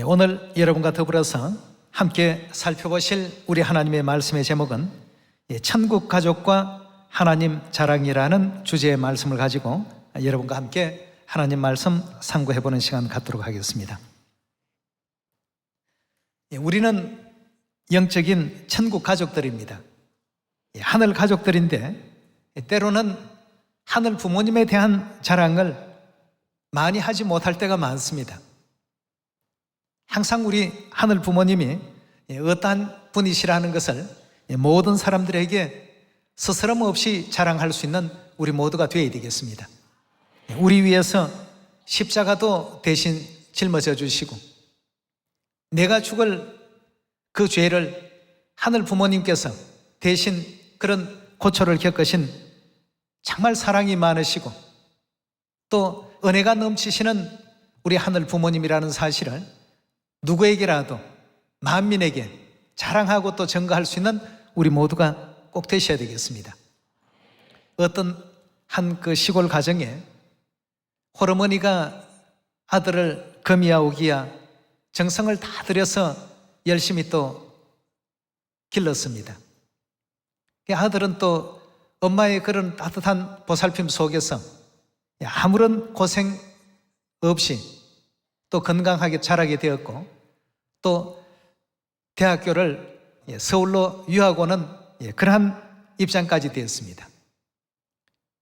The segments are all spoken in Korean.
오늘 여러분과 더불어서 함께 살펴보실 우리 하나님의 말씀의 제목은 천국 가족과 하나님 자랑이라는 주제의 말씀을 가지고 여러분과 함께 하나님 말씀 상고해보는 시간 갖도록 하겠습니다. 우리는 영적인 천국 가족들입니다. 하늘 가족들인데 때로는 하늘 부모님에 대한 자랑을 많이 하지 못할 때가 많습니다. 항상 우리 하늘 부모님이 어떠한 분이시라는 것을 모든 사람들에게 스스럼 없이 자랑할 수 있는 우리 모두가 되어야 되겠습니다. 우리 위해서 십자가도 대신 짊어져 주시고 내가 죽을 그 죄를 하늘 부모님께서 대신 그런 고초를 겪으신 정말 사랑이 많으시고 또 은혜가 넘치시는 우리 하늘 부모님이라는 사실을 누구에게라도 만민에게 자랑하고 또 증거할 수 있는 우리 모두가 꼭 되셔야 되겠습니다. 어떤 한 그 시골 가정에 홀어머니가 아들을 금이야 오기야 정성을 다 들여서 열심히 또 길렀습니다. 아들은 또 엄마의 그런 따뜻한 보살핌 속에서 아무런 고생 없이 또 건강하게 자라게 되었고 또 대학교를 서울로 유학 오는 그러한 입장까지 되었습니다.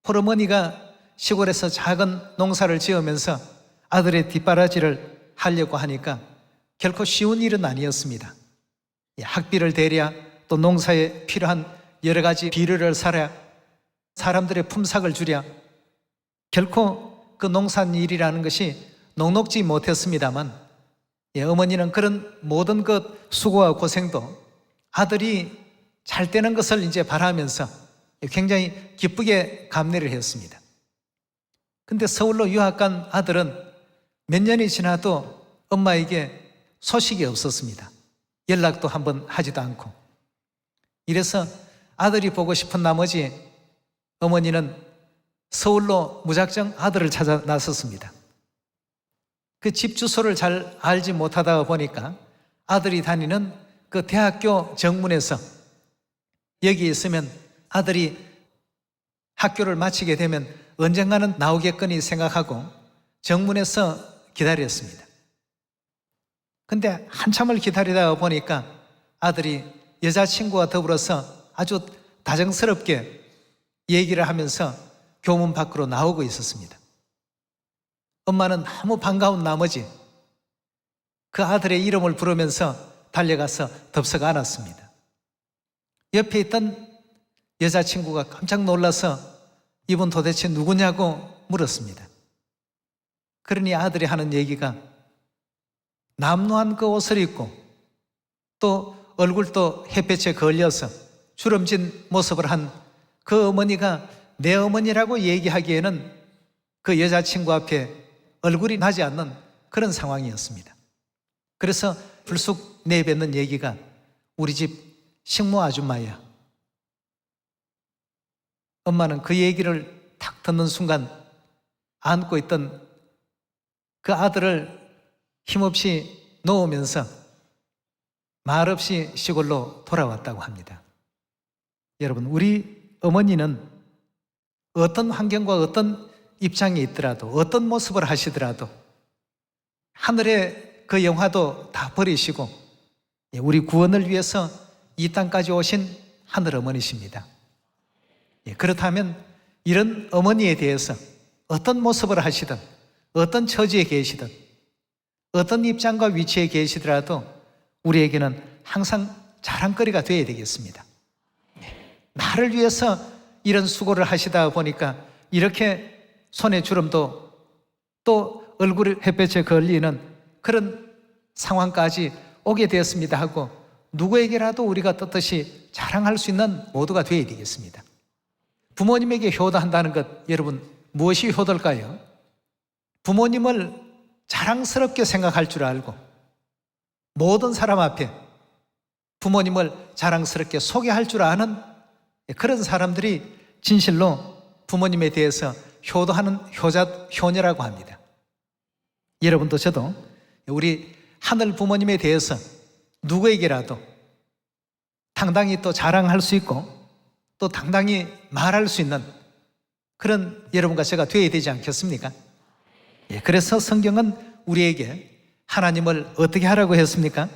홀어머니가 시골에서 작은 농사를 지으면서 아들의 뒷바라지를 하려고 하니까 결코 쉬운 일은 아니었습니다. 학비를 대랴 또 농사에 필요한 여러 가지 비료를 사랴 사람들의 품삯을 주랴 결코 그 농산일이라는 것이 녹록지 못했습니다만 어머니는 그런 모든 것 수고와 고생도 아들이 잘 되는 것을 이제 바라면서 굉장히 기쁘게 감내를 했습니다. 근데 서울로 유학 간 아들은 몇 년이 지나도 엄마에게 소식이 없었습니다. 연락도 한번 하지도 않고. 이래서 아들이 보고 싶은 나머지 어머니는 서울로 무작정 아들을 찾아 나섰습니다. 그 집 주소를 잘 알지 못하다 보니까 아들이 다니는 그 대학교 정문에서 여기 있으면 아들이 학교를 마치게 되면 언젠가는 나오겠거니 생각하고 정문에서 기다렸습니다. 근데 한참을 기다리다 보니까 아들이 여자친구와 더불어서 아주 다정스럽게 얘기를 하면서 교문 밖으로 나오고 있었습니다. 엄마는 너무 반가운 나머지 그 아들의 이름을 부르면서 달려가서 덥석 안았습니다. 옆에 있던 여자친구가 깜짝 놀라서 이분 도대체 누구냐고 물었습니다. 그러니 아들이 하는 얘기가 남루한 그 옷을 입고 또 얼굴도 햇볕에 걸려서 주름진 모습을 한 그 어머니가 내 어머니라고 얘기하기에는 그 여자친구 앞에 얼굴이 나지 않는 그런 상황이었습니다. 그래서 불쑥 내뱉는 얘기가 우리 집 식모 아줌마야. 엄마는 그 얘기를 탁 듣는 순간 안고 있던 그 아들을 힘없이 놓으면서 말없이 시골로 돌아왔다고 합니다. 여러분, 우리 어머니는 어떤 환경과 어떤 입장에 있더라도 어떤 모습을 하시더라도 하늘의 그 영화도 다 버리시고 우리 구원을 위해서 이 땅까지 오신 하늘 어머니십니다. 그렇다면 이런 어머니에 대해서 어떤 모습을 하시든 어떤 처지에 계시든 어떤 입장과 위치에 계시더라도 우리에게는 항상 자랑거리가 되어야 되겠습니다. 나를 위해서 이런 수고를 하시다 보니까 이렇게 손에 주름도 또 얼굴에 햇볕에 걸리는 그런 상황까지 오게 되었습니다 하고 누구에게라도 우리가 떳떳이 자랑할 수 있는 모두가 되어야 되겠습니다. 부모님에게 효도한다는 것 여러분 무엇이 효도일까요? 부모님을 자랑스럽게 생각할 줄 알고 모든 사람 앞에 부모님을 자랑스럽게 소개할 줄 아는 그런 사람들이 진실로 부모님에 대해서 효도하는 효녀라고 합니다. 여러분도 저도 우리 하늘 부모님에 대해서 누구에게라도 당당히 또 자랑할 수 있고 또 당당히 말할 수 있는 그런 여러분과 제가 되어야 되지 않겠습니까? 예, 그래서 성경은 우리에게 하나님을 어떻게 하라고 했습니까?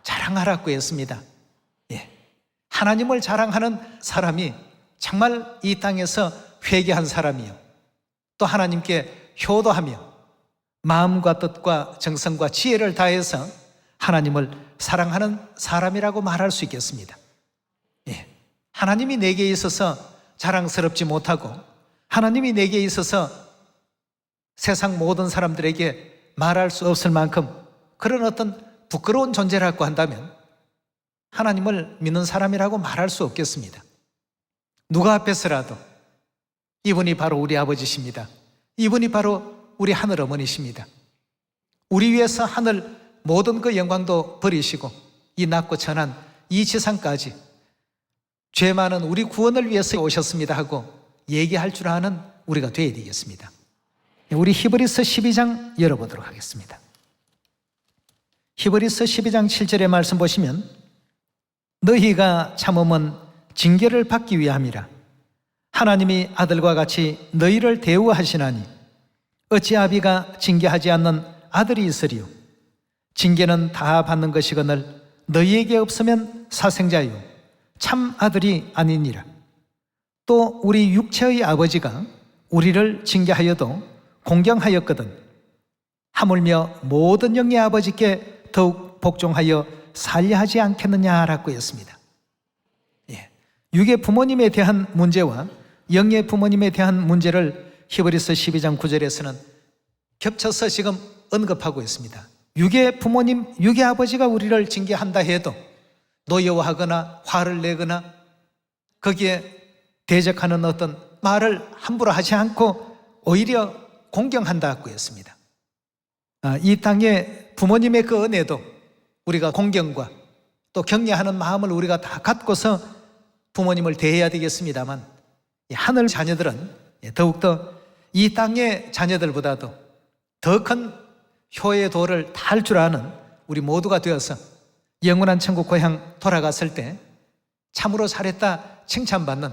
자랑하라고 했습니다. 예, 하나님을 자랑하는 사람이 정말 이 땅에서 회개한 사람이요, 또 하나님께 효도하며 마음과 뜻과 정성과 지혜를 다해서 하나님을 사랑하는 사람이라고 말할 수 있겠습니다. 예, 하나님이 내게 있어서 자랑스럽지 못하고 하나님이 내게 있어서 세상 모든 사람들에게 말할 수 없을 만큼 그런 어떤 부끄러운 존재라고 한다면 하나님을 믿는 사람이라고 말할 수 없겠습니다. 누가 앞에서라도 이분이 바로 우리 아버지십니다. 이분이 바로 우리 하늘 어머니십니다. 우리 위해서 하늘 모든 그 영광도 버리시고 이 낮고 천한 이 지상까지 죄 많은 우리 구원을 위해서 오셨습니다 하고 얘기할 줄 아는 우리가 되어야 되겠습니다. 우리 히브리서 12장 열어보도록 하겠습니다. 히브리서 12장 7절의 말씀 보시면 너희가 참음은 징계를 받기 위함이라. 하나님이 아들과 같이 너희를 대우하시나니 어찌 아비가 징계하지 않는 아들이 있으리요. 징계는 다 받는 것이거늘 너희에게 없으면 사생자요 참 아들이 아니니라. 또 우리 육체의 아버지가 우리를 징계하여도 공경하였거든 하물며 모든 영의 아버지께 더욱 복종하여 살려하지 않겠느냐라고 했습니다. 예, 육의 부모님에 대한 문제와 영의 부모님에 대한 문제를 히브리서 12장 9절에서는 겹쳐서 지금 언급하고 있습니다. 육의 부모님, 육의 아버지가 우리를 징계한다 해도 노여워하거나 화를 내거나 거기에 대적하는 어떤 말을 함부로 하지 않고 오히려 공경한다고 했습니다. 이 땅에 부모님의 그 은혜도 우리가 공경과 또 경외하는 마음을 우리가 다 갖고서 부모님을 대해야 되겠습니다만 하늘 자녀들은 더욱더 이 땅의 자녀들보다도 더 큰 효의 도를 달 줄 아는 우리 모두가 되어서 영원한 천국 고향 돌아갔을 때 참으로 잘했다 칭찬받는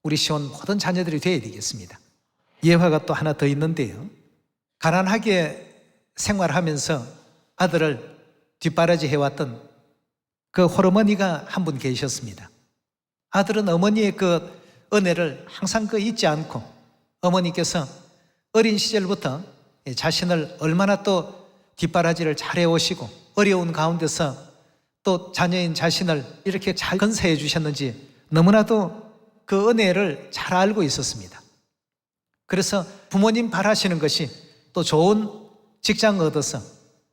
우리 시온 모든 자녀들이 되어야 되겠습니다. 예화가 또 하나 더 있는데요, 가난하게 생활하면서 아들을 뒷바라지 해왔던 그 홀어머니가 한 분 계셨습니다. 아들은 어머니의 그 은혜를 항상 잊지 않고 어머니께서 어린 시절부터 자신을 얼마나 또 뒷바라지를 잘 해오시고 어려운 가운데서 또 자녀인 자신을 이렇게 잘 건사해 주셨는지 너무나도 그 은혜를 잘 알고 있었습니다. 그래서 부모님 바라시는 것이 또 좋은 직장 얻어서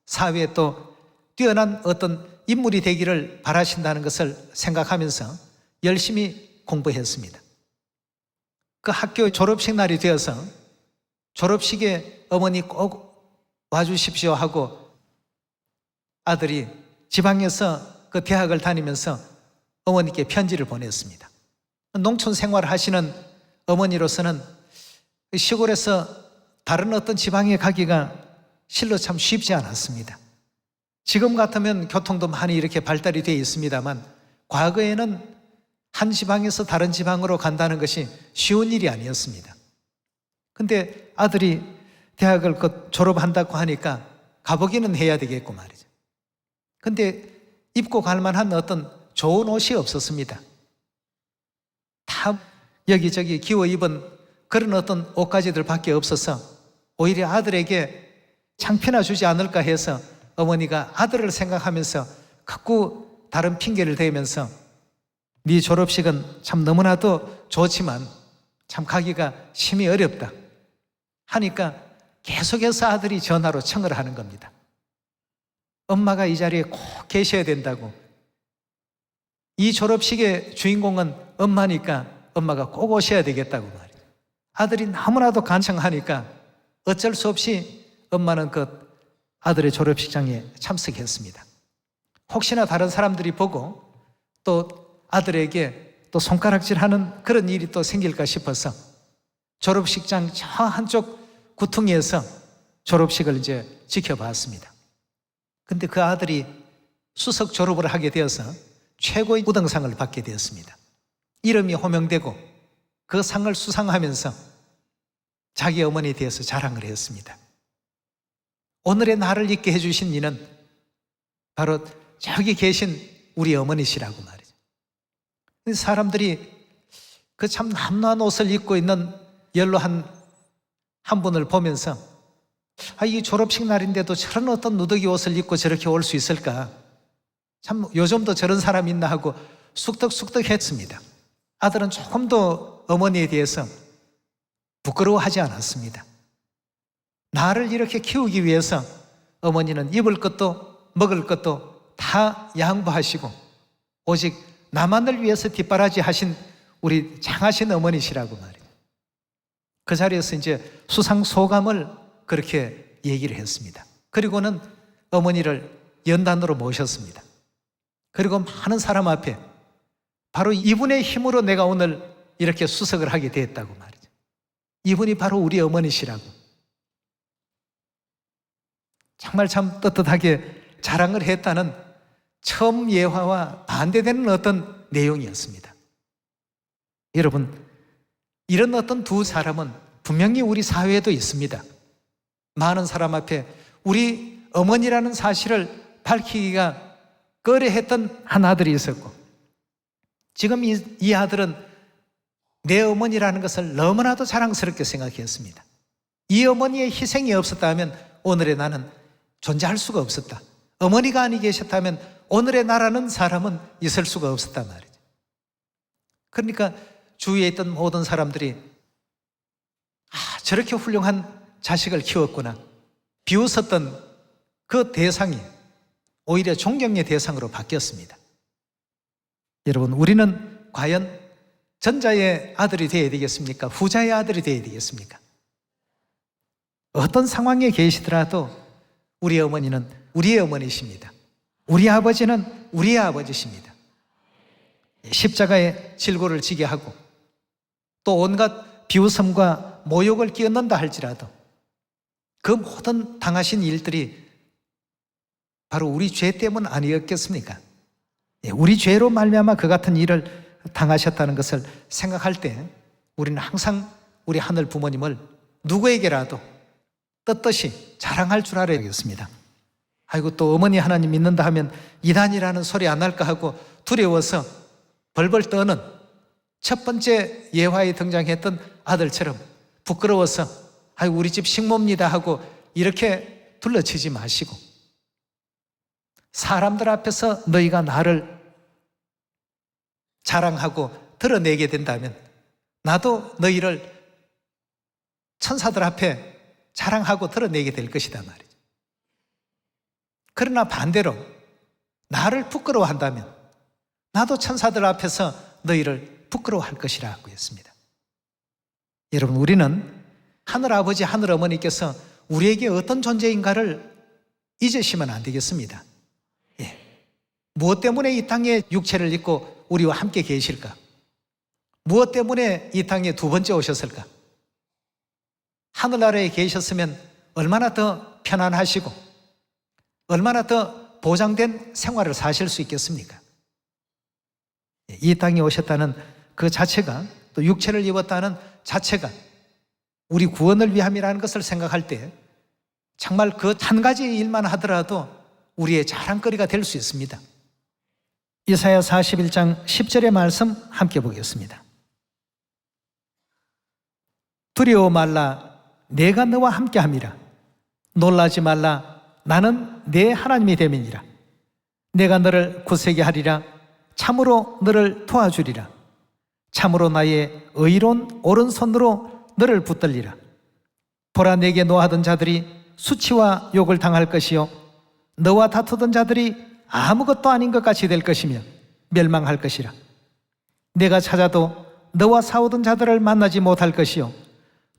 사회에 또 뛰어난 어떤 인물이 되기를 바라신다는 것을 생각하면서 열심히 공부했습니다. 그 학교 졸업식 날이 되어서 졸업식에 어머니 꼭 와주십시오 하고 아들이 지방에서 그 대학을 다니면서 어머니께 편지를 보냈습니다. 농촌 생활을 하시는 어머니로서는 시골에서 다른 어떤 지방에 가기가 실로 참 쉽지 않았습니다. 지금 같으면 교통도 많이 이렇게 발달이 되어 있습니다만 과거에는 한 지방에서 다른 지방으로 간다는 것이 쉬운 일이 아니었습니다. 근데 아들이 대학을 졸업한다고 하니까 가보기는 해야 되겠고 말이죠. 근데 입고 갈 만한 어떤 좋은 옷이 없었습니다. 다 여기저기 기워 입은 그런 어떤 옷가지들 밖에 없어서 오히려 아들에게 창피나 주지 않을까 해서 어머니가 아들을 생각하면서 자꾸 다른 핑계를 대면서 네 졸업식은 참 너무나도 좋지만 참 가기가 심히 어렵다 하니까 계속해서 아들이 전화로 청을 하는 겁니다. 엄마가 이 자리에 꼭 계셔야 된다고. 이 졸업식의 주인공은 엄마니까 엄마가 꼭 오셔야 되겠다고 말이에요. 아들이 너무나도 간청하니까 어쩔 수 없이 엄마는 그 아들의 졸업식장에 참석했습니다. 혹시나 다른 사람들이 보고 또 아들에게 또 손가락질하는 그런 일이 또 생길까 싶어서 졸업식장 저 한쪽 구퉁이에서 졸업식을 이제 지켜봤습니다. 근데 그 아들이 수석 졸업을 하게 되어서 최고의 우등상을 받게 되었습니다. 이름이 호명되고 그 상을 수상하면서 자기 어머니에 대해서 자랑을 했습니다. 오늘의 나를 있게 해주신 이는 바로 저기 계신 우리 어머니시라고 말이죠. 사람들이 그 참 남루한 옷을 입고 있는 연로한 한 분을 보면서 이 졸업식 날인데도 저런 어떤 누더기 옷을 입고 저렇게 올 수 있을까? 참 요즘도 저런 사람 있나 하고 쑥덕쑥덕 했습니다. 아들은 조금도 어머니에 대해서 부끄러워하지 않았습니다. 나를 이렇게 키우기 위해서 어머니는 입을 것도 먹을 것도 다 양보하시고 오직 나만을 위해서 뒷바라지 하신 우리 장하신 어머니시라고 말이에요. 그 자리에서 이제 수상 소감을 그렇게 얘기를 했습니다. 그리고는 어머니를 연단으로 모셨습니다. 그리고 많은 사람 앞에 바로 이분의 힘으로 내가 오늘 이렇게 수석을 하게 됐다고 말이죠. 이분이 바로 우리 어머니시라고. 정말 참 떳떳하게 자랑을 했다는 처음 예화와 반대되는 어떤 내용이었습니다. 여러분, 이런 어떤 두 사람은 분명히 우리 사회에도 있습니다. 많은 사람 앞에 우리 어머니라는 사실을 밝히기가 꺼려했던 한 아들이 있었고, 지금 이 아들은 내 어머니라는 것을 너무나도 자랑스럽게 생각했습니다. 이 어머니의 희생이 없었다면 오늘의 나는 존재할 수가 없었다. 어머니가 아니 계셨다면 오늘의 나라는 사람은 있을 수가 없었단 말이죠. 그러니까 주위에 있던 모든 사람들이 저렇게 훌륭한 자식을 키웠구나 비웃었던 그 대상이 오히려 존경의 대상으로 바뀌었습니다. 여러분, 우리는 과연 전자의 아들이 되어야 되겠습니까? 후자의 아들이 되어야 되겠습니까? 어떤 상황에 계시더라도 우리 어머니는 우리의 어머니십니다. 우리 아버지는 우리의 아버지십니다. 십자가의 질고를 지게 하고 또 온갖 비웃음과 모욕을 끼얹는다 할지라도 그 모든 당하신 일들이 바로 우리 죄 때문 아니었겠습니까? 우리 죄로 말미암아 그 같은 일을 당하셨다는 것을 생각할 때 우리는 항상 우리 하늘 부모님을 누구에게라도 떳떳이 자랑할 줄 알아야겠습니다. 아이고, 또 어머니 하나님 믿는다 하면 이단이라는 소리 안 할까 하고 두려워서 벌벌 떠는 첫 번째 예화에 등장했던 아들처럼 부끄러워서 아이고 우리 집 식모입니다 하고 이렇게 둘러치지 마시고, 사람들 앞에서 너희가 나를 자랑하고 드러내게 된다면 나도 너희를 천사들 앞에 자랑하고 드러내게 될 것이다 말이죠. 그러나 반대로 나를 부끄러워한다면 나도 천사들 앞에서 너희를 부끄러워할 것이라고 했습니다. 여러분, 우리는 하늘아버지 하늘어머니께서 우리에게 어떤 존재인가를 잊으시면 안 되겠습니다. 무엇 때문에 이 땅에 육체를 입고 우리와 함께 계실까? 무엇 때문에 이 땅에 두 번째 오셨을까? 하늘나라에 계셨으면 얼마나 더 편안하시고 얼마나 더 보장된 생활을 사실 수 있겠습니까? 이 땅에 오셨다는 그 자체가, 또 육체를 입었다는 자체가 우리 구원을 위함이라는 것을 생각할 때 정말 그 한 가지 일만 하더라도 우리의 자랑거리가 될 수 있습니다. 이사야 41장 10절의 말씀 함께 보겠습니다. 두려워 말라, 내가 너와 함께함이라. 놀라지 말라, 나는 내 하나님이 됨이니라. 내가 너를 굳세게 하리라. 참으로 너를 도와주리라. 참으로 나의 의로운 오른손으로 너를 붙들리라. 보라, 내게 노하던 자들이 수치와 욕을 당할 것이요 너와 다투던 자들이 아무것도 아닌 것 같이 될 것이며 멸망할 것이라. 내가 찾아도 너와 싸우던 자들을 만나지 못할 것이요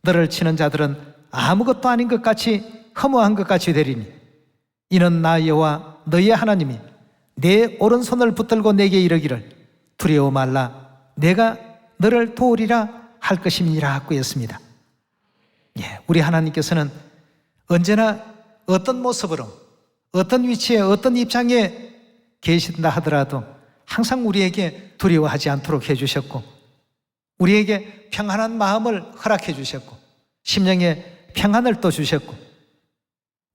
너를 치는 자들은 아무것도 아닌 것 같이 허무한 것 같이 되리니 이는 나 여호와 너의 하나님이 내 오른손을 붙들고 내게 이르기를 두려워 말라, 내가 너를 도우리라 할 것임이니라 하고 했습니다. 우리 하나님께서는 언제나 어떤 모습으로 어떤 위치에 어떤 입장에 계신다 하더라도 항상 우리에게 두려워하지 않도록 해주셨고, 우리에게 평안한 마음을 허락해 주셨고, 심령에 평안을 또 주셨고,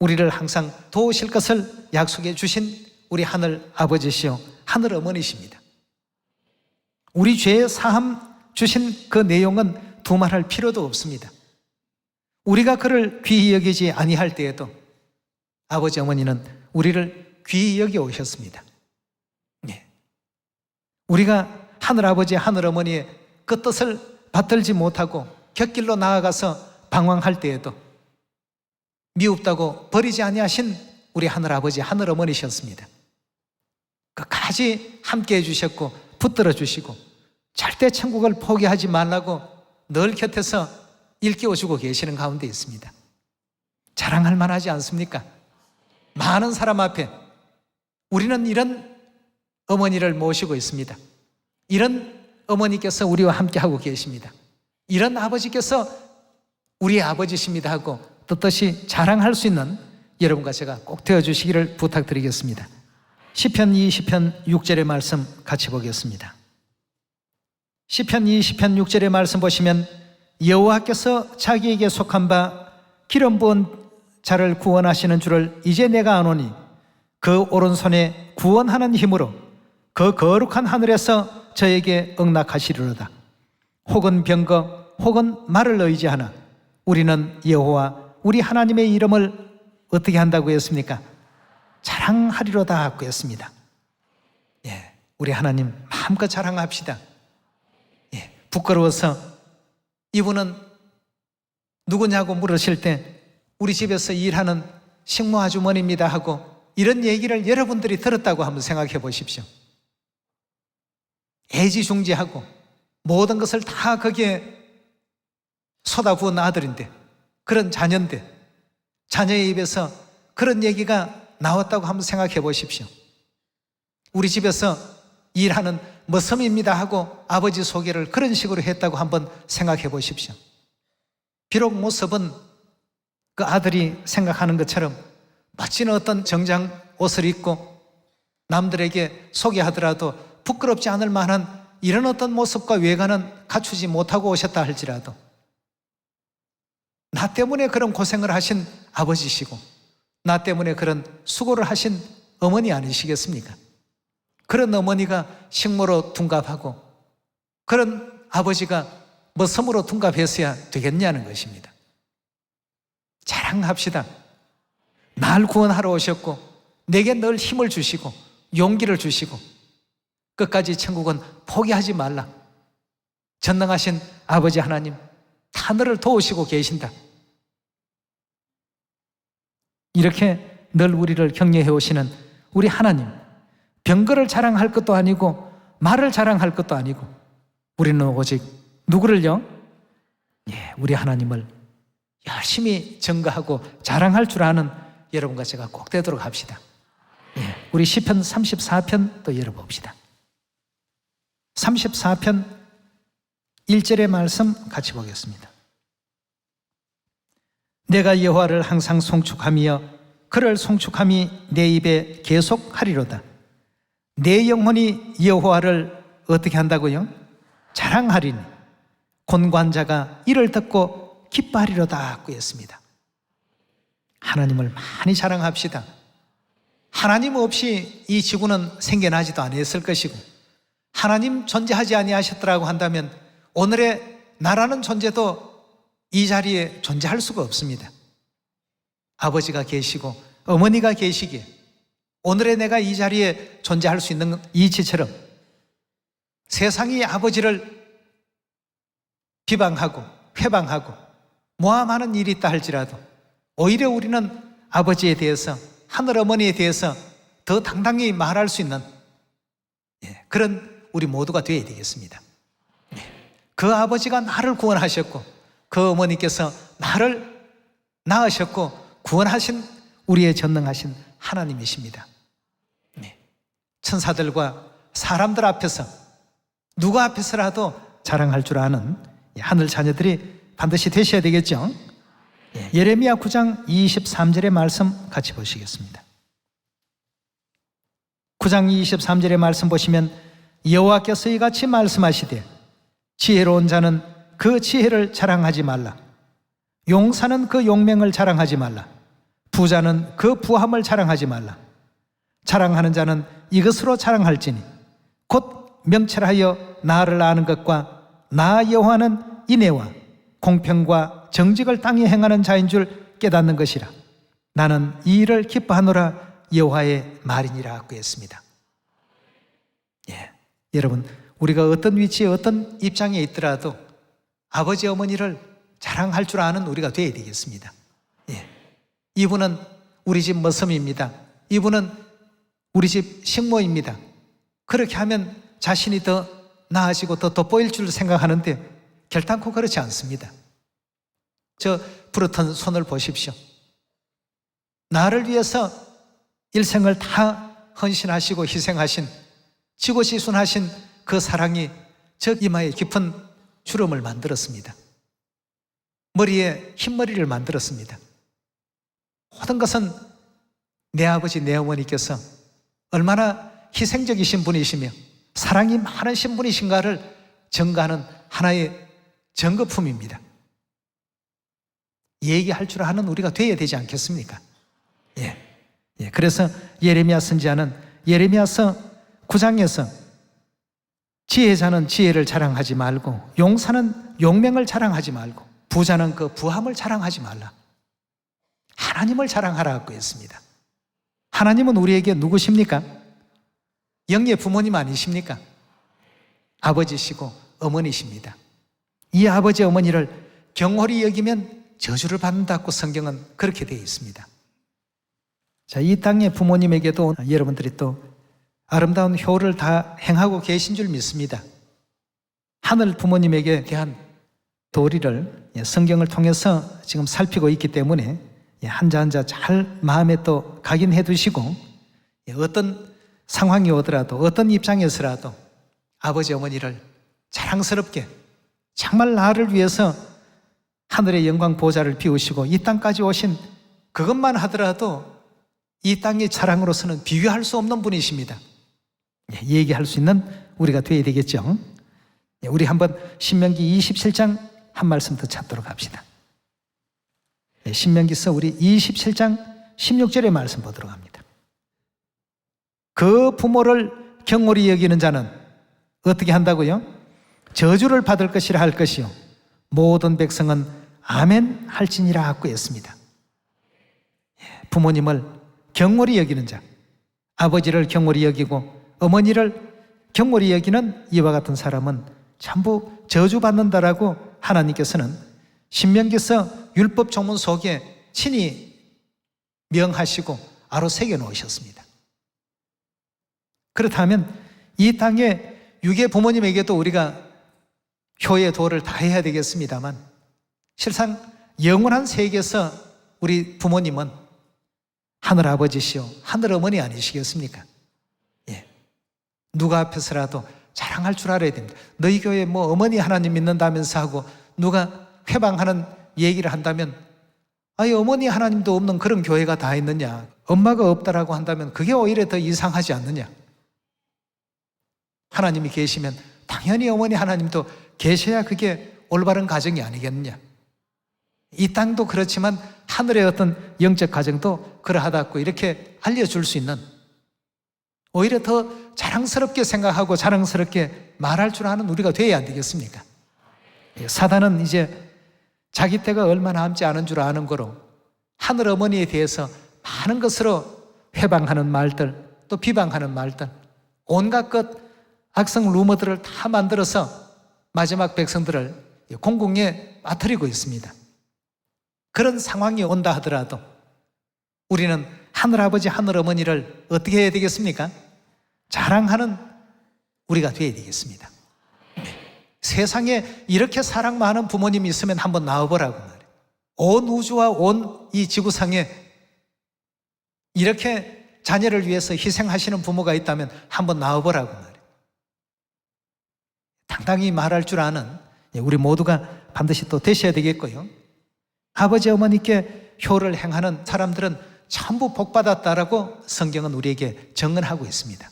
우리를 항상 도우실 것을 약속해 주신 우리 하늘 아버지시요 하늘 어머니십니다. 우리 죄의 사함 주신 그 내용은 두말할 필요도 없습니다. 우리가 그를 귀히 여기지 아니할 때에도 아버지 어머니는 우리를 귀히 여겨 오셨습니다. 예. 우리가 하늘 아버지 하늘 어머니의 그 뜻을 받들지 못하고 곁길로 나아가서 방황할 때에도 미흡다고 버리지 아니하신 우리 하늘 아버지 하늘 어머니셨습니다. 끝까지 함께 해주셨고 붙들어 주시고 절대 천국을 포기하지 말라고 늘 곁에서 일깨워주고 계시는 가운데 있습니다. 자랑할 만하지 않습니까? 많은 사람 앞에 우리는 이런 어머니를 모시고 있습니다. 이런 어머니께서 우리와 함께하고 계십니다. 이런 아버지께서 우리의 아버지십니다 하고 떳떳이 자랑할 수 있는 여러분과 제가 꼭 되어주시기를 부탁드리겠습니다. 시편 20편 6절의 말씀 같이 보겠습니다. 시편 20편 6절의 말씀 보시면 여호와께서 자기에게 속한 바 기름 부은 자를 구원하시는 줄을 이제 내가 아노니 그 오른손에 구원하는 힘으로 그 거룩한 하늘에서 저에게 응낙하시리로다. 혹은 병거 혹은 말을 의지하나 우리는 여호와 우리 하나님의 이름을 어떻게 한다고 했습니까? 자랑하리로다 하고 했습니다. 예, 우리 하나님 마음껏 자랑합시다. 예, 부끄러워서 이분은 누구냐고 물으실 때 우리 집에서 일하는 식모 아주머니입니다 하고 이런 얘기를 여러분들이 들었다고 한번 생각해 보십시오. 애지중지하고 모든 것을 다 거기에 쏟아부은 아들인데, 그런 자녀인데 자녀의 입에서 그런 얘기가 나왔다고 한번 생각해 보십시오. 우리 집에서 일하는 머슴입니다 하고 아버지 소개를 그런 식으로 했다고 한번 생각해 보십시오. 비록 모습은 그 아들이 생각하는 것처럼 멋진 어떤 정장 옷을 입고 남들에게 소개하더라도 부끄럽지 않을 만한 이런 어떤 모습과 외관은 갖추지 못하고 오셨다 할지라도 나 때문에 그런 고생을 하신 아버지시고 나 때문에 그런 수고를 하신 어머니 아니시겠습니까? 그런 어머니가 식모로 둔갑하고 그런 아버지가 머슴으로 둔갑했어야 되겠냐는 것입니다. 자랑합시다. 날 구원하러 오셨고 내게 늘 힘을 주시고 용기를 주시고 끝까지 천국은 포기하지 말라. 전능하신 아버지 하나님 하늘을 도우시고 계신다. 이렇게 늘 우리를 격려해 오시는 우리 하나님, 병거를 자랑할 것도 아니고 말을 자랑할 것도 아니고 우리는 오직 누구를요? 예, 우리 하나님을 열심히 증거하고 자랑할 줄 아는 여러분과 제가 꼭 되도록 합시다. 예, 우리 시편 34편 또 열어봅시다. 34편 1절의 말씀 같이 보겠습니다. 내가 여호와를 항상 송축하며 그를 송축함이 내 입에 계속하리로다. 내 영혼이 여호와를 어떻게 한다고요? 자랑하리니 곤고한 이를 듣고 기뻐하리로다 하고 했습니다. 하나님을 많이 자랑합시다. 하나님 없이 이 지구는 생겨나지도 않았을 것이고 하나님 존재하지 아니하셨더라고 한다면 오늘의 나라는 존재도 이 자리에 존재할 수가 없습니다. 아버지가 계시고 어머니가 계시기에 오늘의 내가 이 자리에 존재할 수 있는 이치처럼 세상이 아버지를 비방하고 회방하고 모함하는 일이 있다 할지라도 오히려 우리는 아버지에 대해서 하늘 어머니에 대해서 더 당당히 말할 수 있는 그런 우리 모두가 되어야 되겠습니다. 그 아버지가 나를 구원하셨고 그 어머니께서 나를 낳으셨고 구원하신 우리의 전능하신 하나님이십니다. 천사들과 사람들 앞에서 누구 앞에서라도 자랑할 줄 아는 하늘 자녀들이 반드시 되셔야 되겠죠. 예레미야 9장 23절의 말씀 같이 보시겠습니다. 9장 23절의 말씀 보시면 여호와께서 이같이 말씀하시되 지혜로운 자는 그 지혜를 자랑하지 말라. 용사는 그 용맹을 자랑하지 말라. 부자는 그 부함을 자랑하지 말라. 자랑하는 자는 이것으로 자랑할지니 곧 명철하여 나를 아는 것과 나 여호와는 인애와 공평과 정직을 땅에 행하는 자인 줄 깨닫는 것이라. 나는 이 일을 기뻐하노라. 여호와의 말이니라 하고 했습니다. 여러분, 우리가 어떤 위치에 어떤 입장에 있더라도 아버지 어머니를 자랑할 줄 아는 우리가 되어야 되겠습니다. 이분은 우리 집 머슴입니다. 이분은 우리 집 식모입니다. 그렇게 하면 자신이 더 나아지고 더 돋보일 줄 생각하는데 결단코 그렇지 않습니다. 저 부르던 손을 보십시오. 나를 위해서 일생을 다 헌신하시고 희생하신, 지고지순하신 그 사랑이 저 이마에 깊은 주름을 만들었습니다. 머리에 흰머리를 만들었습니다. 모든 것은 내 아버지, 내 어머니께서 얼마나 희생적이신 분이시며 사랑이 많으신 분이신가를 증거하는 하나의 증거품입니다. 얘기할 줄 아는 우리가 되어야 되지 않겠습니까? 그래서 예레미야 선지자는 예레미야서 9장에서 지혜자는 지혜를 자랑하지 말고 용사는 용맹을 자랑하지 말고 부자는 그 부함을 자랑하지 말라. 하나님을 자랑하라고 했습니다. 하나님은 우리에게 누구십니까? 영의 부모님 아니십니까? 아버지시고 어머니십니다. 이 아버지 어머니를 경홀히 여기면 저주를 받는다고 성경은 그렇게 되어 있습니다. 자, 이 땅의 부모님에게도 여러분들이 또 아름다운 효를 다 행하고 계신 줄 믿습니다. 하늘 부모님에게 대한 도리를 성경을 통해서 지금 살피고 있기 때문에 한자 한자 잘 마음에 또 각인해 두시고 어떤 상황이 오더라도 어떤 입장에서라도 아버지 어머니를 자랑스럽게 정말 나를 위해서 하늘의 영광 보좌를 비우시고 이 땅까지 오신 그것만 하더라도 이 땅의 자랑으로서는 비교할 수 없는 분이십니다. 얘기할 수 있는 우리가 되어야 되겠죠. 우리 한번 신명기 27장 한 말씀 더 찾도록 합시다. 신명기서 우리 27장 16절의 말씀 보도록 합니다. 그 부모를 경홀히 여기는 자는 어떻게 한다고요? 저주를 받을 것이라 할 것이요 모든 백성은 아멘 할지니라 하고 했습니다. 부모님을 경홀히 여기는 자, 아버지를 경홀히 여기고 어머니를 경홀히 여기는 이와 같은 사람은 전부 저주받는다라고 하나님께서는 신명기서 율법 조문 속에 친히 명하시고 아로 새겨 놓으셨습니다. 그렇다면 이 땅에 유괴 부모님에게도 우리가 효의 도를 다해야 되겠습니다만 실상 영원한 세계에서 우리 부모님은 하늘아버지시오 하늘어머니 아니시겠습니까? 누가 앞에서라도 자랑할 줄 알아야 됩니다. 너희 교회 뭐 어머니 하나님 믿는다면서 하고 누가 회방하는 얘기를 한다면 아예 어머니 하나님도 없는 그런 교회가 다 있느냐, 엄마가 없다라고 한다면 그게 오히려 더 이상하지 않느냐. 하나님이 계시면 당연히 어머니 하나님도 계셔야 그게 올바른 가정이 아니겠느냐. 이 땅도 그렇지만 하늘의 어떤 영적 가정도 그러하다고 이렇게 알려줄 수 있는, 오히려 더 자랑스럽게 생각하고 자랑스럽게 말할 줄 아는 우리가 돼야 안 되겠습니까? 사단은 이제 자기 때가 얼마 남지 않은 줄 아는 거로 하늘 어머니에 대해서 많은 것으로 회방하는 말들, 또 비방하는 말들, 온갖 것 악성 루머들을 다 만들어서 마지막 백성들을 공궁에 빠뜨리고 있습니다. 그런 상황이 온다 하더라도 우리는 하늘아버지 하늘어머니를 어떻게 해야 되겠습니까? 자랑하는 우리가 되어야 되겠습니다. 세상에 이렇게 사랑 많은 부모님이 있으면 한번 나와보라고 말이에요. 온 우주와 온 이 지구상에 이렇게 자녀를 위해서 희생하시는 부모가 있다면 한번 나와보라고 말이에요. 당당히 말할 줄 아는 우리 모두가 반드시 또 되셔야 되겠고요. 아버지 어머니께 효를 행하는 사람들은 전부 복받았다라고 성경은 우리에게 증언하고 있습니다.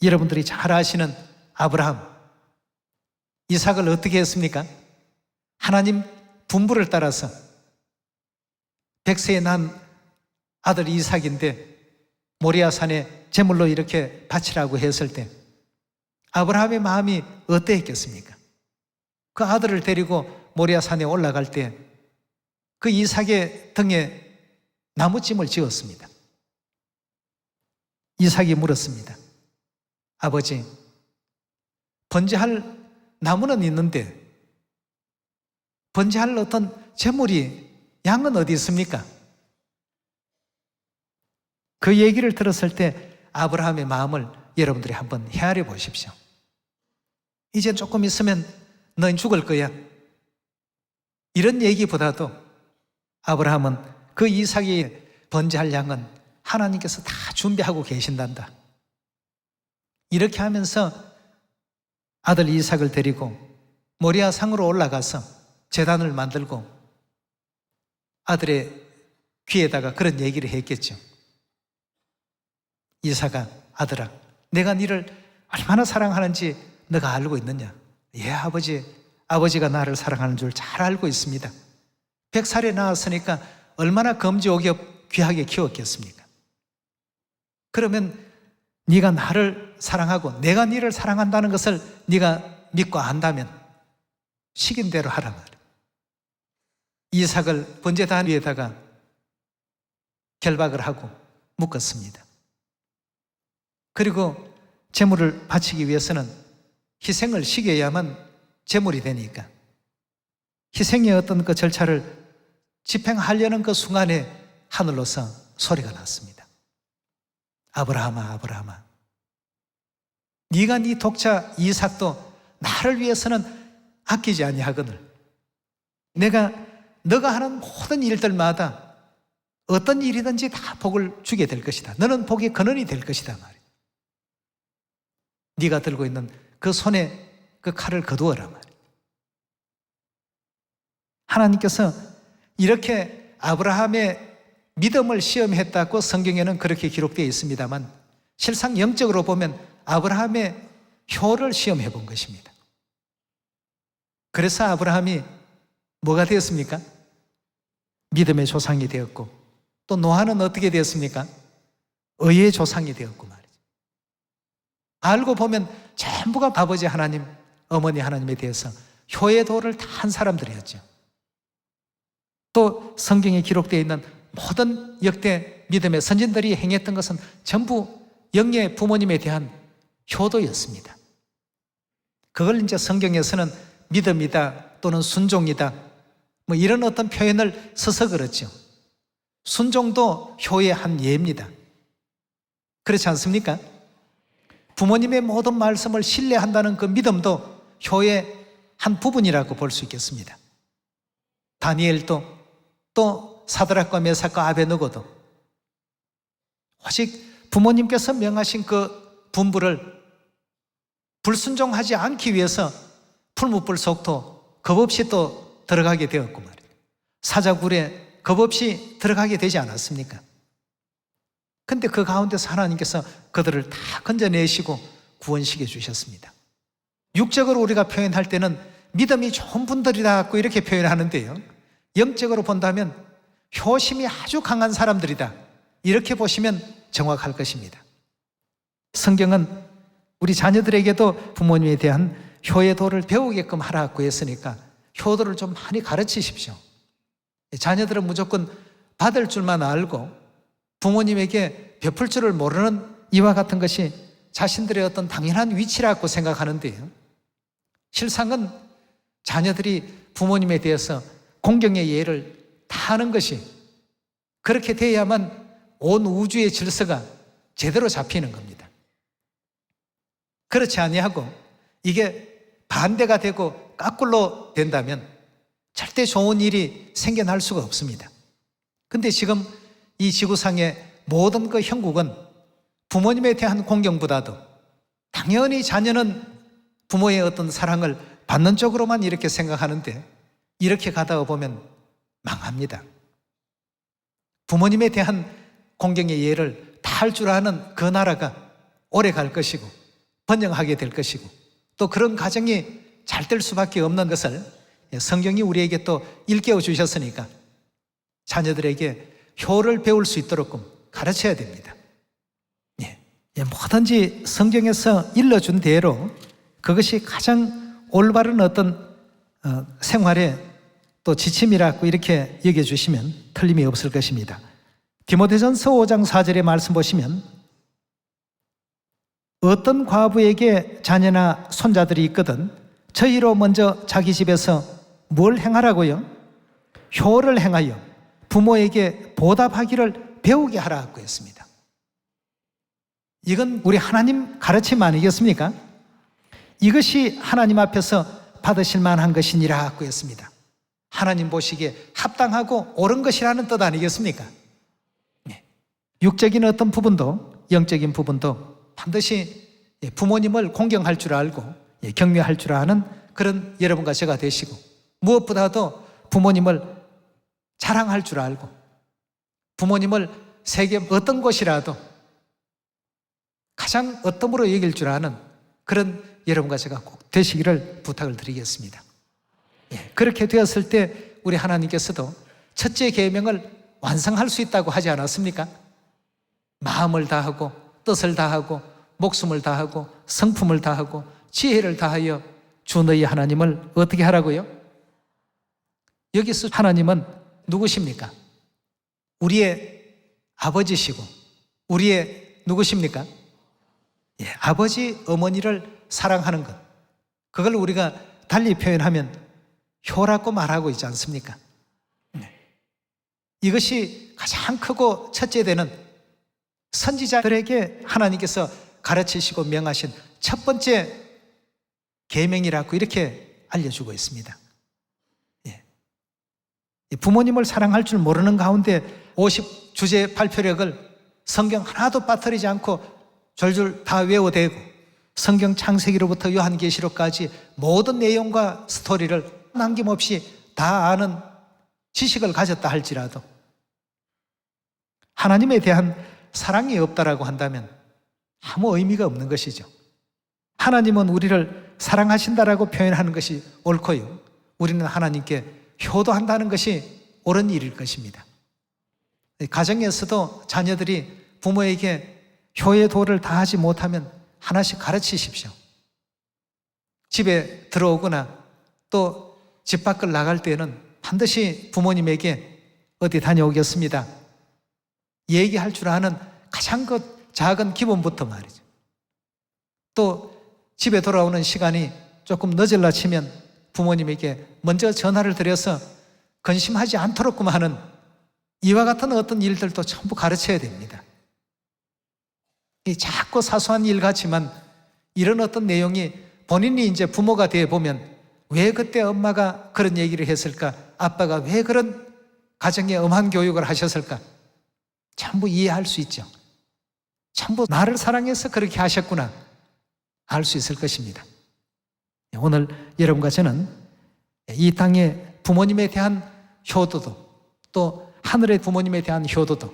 여러분들이 잘 아시는 아브라함, 이삭을 어떻게 했습니까? 하나님 분부를 따라서 100세에 난 아들 이삭인데 모리아산에 제물로 이렇게 바치라고 했을 때 아브라함의 마음이 어떠했겠습니까? 그 아들을 데리고 모리아산에 올라갈 때 그 이삭의 등에 나무찜을 지었습니다. 이삭이 물었습니다. 아버지, 번제할 나무는 있는데 번제할 어떤 제물이 양은 어디 있습니까? 그 얘기를 들었을 때 아브라함의 마음을 여러분들이 한번 헤아려 보십시오. 이제 조금 있으면 넌 죽을 거야. 이런 얘기보다도 아브라함은 그 이삭이 번제할 양은 하나님께서 다 준비하고 계신단다. 이렇게 하면서 아들 이삭을 데리고 모리아 산으로 올라가서 제단을 만들고 아들의 귀에다가 그런 얘기를 했겠죠. 이삭아, 아들아, 내가 너를 얼마나 사랑하는지 너가 알고 있느냐? 예, 아버지. 아버지가 나를 사랑하는 줄 잘 알고 있습니다. 100살에 낳았으니까 얼마나 검지오겹 귀하게 키웠겠습니까? 그러면 네가 나를 사랑하고 내가 너를 사랑한다는 것을 네가 믿고 안다면 시킨 대로 하라 말이야. 이삭을 번제단 위에다가 결박을 하고 묶었습니다. 그리고 제물을 바치기 위해서는 희생을 시켜야만 제물이 되니까 희생의 어떤 그 절차를 집행하려는 그 순간에 하늘로서 소리가 났습니다. 아브라함아, 아브라함아, 네가 네 독자 이삭도 나를 위해서는 아끼지 아니하거늘 내가 너가 하는 모든 일들마다 어떤 일이든지 다 복을 주게 될 것이다. 너는 복의 근원이 될 것이다 말이야. 네가 들고 있는 그 손에 그 칼을 거두어라 말이야. 하나님께서 이렇게 아브라함의 믿음을 시험했다고 성경에는 그렇게 기록되어 있습니다만 실상 영적으로 보면 아브라함의 효를 시험해 본 것입니다. 그래서 아브라함이 뭐가 되었습니까? 믿음의 조상이 되었고 또 노아는 어떻게 되었습니까? 의의 조상이 되었고 말이죠. 알고 보면 전부가 아버지 하나님, 어머니 하나님에 대해서 효의 도를 다 한 사람들이었죠. 또 성경에 기록되어 있는 모든 역대 믿음의 선진들이 행했던 것은 전부 영의 부모님에 대한 효도였습니다. 그걸 이제 성경에서는 믿음이다 또는 순종이다 뭐 이런 어떤 표현을 써서 그렇죠. 순종도 효의 한 예입니다. 그렇지 않습니까? 부모님의 모든 말씀을 신뢰한다는 그 믿음도 효의 한 부분이라고 볼 수 있겠습니다. 다니엘도 또 사드락과 메삭과 아베느고도 오직 부모님께서 명하신 그 분부를 불순종하지 않기 위해서 풀무불 속도 겁없이 또 들어가게 되었고 말이에요. 사자굴에 겁없이 들어가게 되지 않았습니까? 근데 그 가운데서 하나님께서 그들을 다 건져내시고 구원시켜 주셨습니다. 육적으로 우리가 표현할 때는 믿음이 좋은 분들이라고 이렇게 표현하는데요, 영적으로 본다면 효심이 아주 강한 사람들이다 이렇게 보시면 정확할 것입니다. 성경은 우리 자녀들에게도 부모님에 대한 효의 도를 배우게끔 하라고 했으니까 효도를 좀 많이 가르치십시오. 자녀들은 무조건 받을 줄만 알고 부모님에게 베풀 줄을 모르는 이와 같은 것이 자신들의 어떤 당연한 위치라고 생각하는데요, 실상은 자녀들이 부모님에 대해서 공경의 예를 다 하는 것이 그렇게 돼야만 온 우주의 질서가 제대로 잡히는 겁니다. 그렇지 아니하고 이게 반대가 되고 거꾸로 된다면 절대 좋은 일이 생겨날 수가 없습니다. 근데 지금 이 지구상의 모든 그 형국은 부모님에 대한 공경보다도 당연히 자녀는 부모의 어떤 사랑을 받는 쪽으로만 이렇게 생각하는데 이렇게 가다가 보면 망합니다. 부모님에 대한 공경의 예를 다 할 줄 아는 그 나라가 오래 갈 것이고 번영하게 될 것이고 또 그런 가정이 잘 될 수밖에 없는 것을 성경이 우리에게 또 일깨워 주셨으니까 자녀들에게 효를 배울 수 있도록 가르쳐야 됩니다. 뭐든지 성경에서 일러준 대로 그것이 가장 올바른 어떤 생활의 또 지침이라고 이렇게 여겨주시면 틀림이 없을 것입니다. 디모데전서 5장 4절의 말씀 보시면 어떤 과부에게 자녀나 손자들이 있거든 저희로 먼저 자기 집에서 뭘 행하라고요? 효를 행하여 부모에게 보답하기를 배우게 하라고 했습니다. 이건 우리 하나님 가르침 아니겠습니까? 이것이 하나님 앞에서 받으실 만한 것이니라고 했습니다. 하나님 보시기에 합당하고 옳은 것이라는 뜻 아니겠습니까? 육적인 어떤 부분도 영적인 부분도 반드시 부모님을 공경할 줄 알고 경외할 줄 아는 그런 여러분과 제가 되시고 무엇보다도 부모님을 자랑할 줄 알고 부모님을 세계 어떤 곳이라도 가장 어떠므로 여길 줄 아는 그런 여러분과 제가 꼭 되시기를 부탁을 드리겠습니다. 그렇게 되었을 때 우리 하나님께서도 첫째 계명을 완성할 수 있다고 하지 않았습니까? 마음을 다하고 뜻을 다하고 목숨을 다하고 성품을 다하고 지혜를 다하여 주 너희 하나님을 어떻게 하라고요? 여기서 하나님은 누구십니까? 우리의 아버지시고 우리의 누구십니까? 아버지, 어머니를 사랑하는 것, 그걸 우리가 달리 표현하면 효라고 말하고 있지 않습니까? 이것이 가장 크고 첫째 되는 선지자들에게 하나님께서 가르치시고 명하신 첫 번째 계명이라고 이렇게 알려주고 있습니다. 부모님을 사랑할 줄 모르는 가운데 50 주제 발표력을 성경 하나도 빠뜨리지 않고 졸졸 다 외워대고 성경 창세기로부터 요한계시록까지 모든 내용과 스토리를 남김없이 다 아는 지식을 가졌다 할지라도 하나님에 대한 사랑이 없다라고 한다면 아무 의미가 없는 것이죠. 하나님은 우리를 사랑하신다라고 표현하는 것이 옳고요, 우리는 하나님께 효도한다는 것이 옳은 일일 것입니다. 가정에서도 자녀들이 부모에게 효의 도를 다하지 못하면 하나씩 가르치십시오. 집에 들어오거나 또 집 밖을 나갈 때는 반드시 부모님에게 어디 다녀오겠습니다 얘기할 줄 아는 가장 작은 기본부터 말이죠. 또 집에 돌아오는 시간이 조금 늦을라 치면 부모님에게 먼저 전화를 드려서 근심하지 않도록만 하는 이와 같은 어떤 일들도 전부 가르쳐야 됩니다. 이 작고 사소한 일 같지만 이런 어떤 내용이 본인이 이제 부모가 되어 보면 왜 그때 엄마가 그런 얘기를 했을까? 아빠가 왜 그런 가정에 엄한 교육을 하셨을까? 전부 이해할 수 있죠. 전부 나를 사랑해서 그렇게 하셨구나 알 수 있을 것입니다. 오늘 여러분과 저는 이 땅의 부모님에 대한 효도도 또 하늘의 부모님에 대한 효도도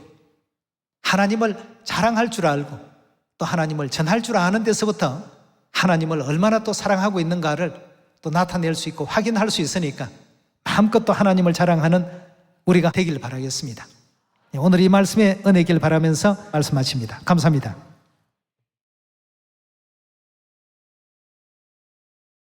하나님을 자랑할 줄 알고 또 하나님을 전할 줄 아는 데서부터 하나님을 얼마나 또 사랑하고 있는가를 또 나타낼 수 있고 확인할 수 있으니까 마음껏 또 하나님을 자랑하는 우리가 되길 바라겠습니다. 오늘 이 말씀에 은혜길 바라면서 말씀 마칩니다. 감사합니다.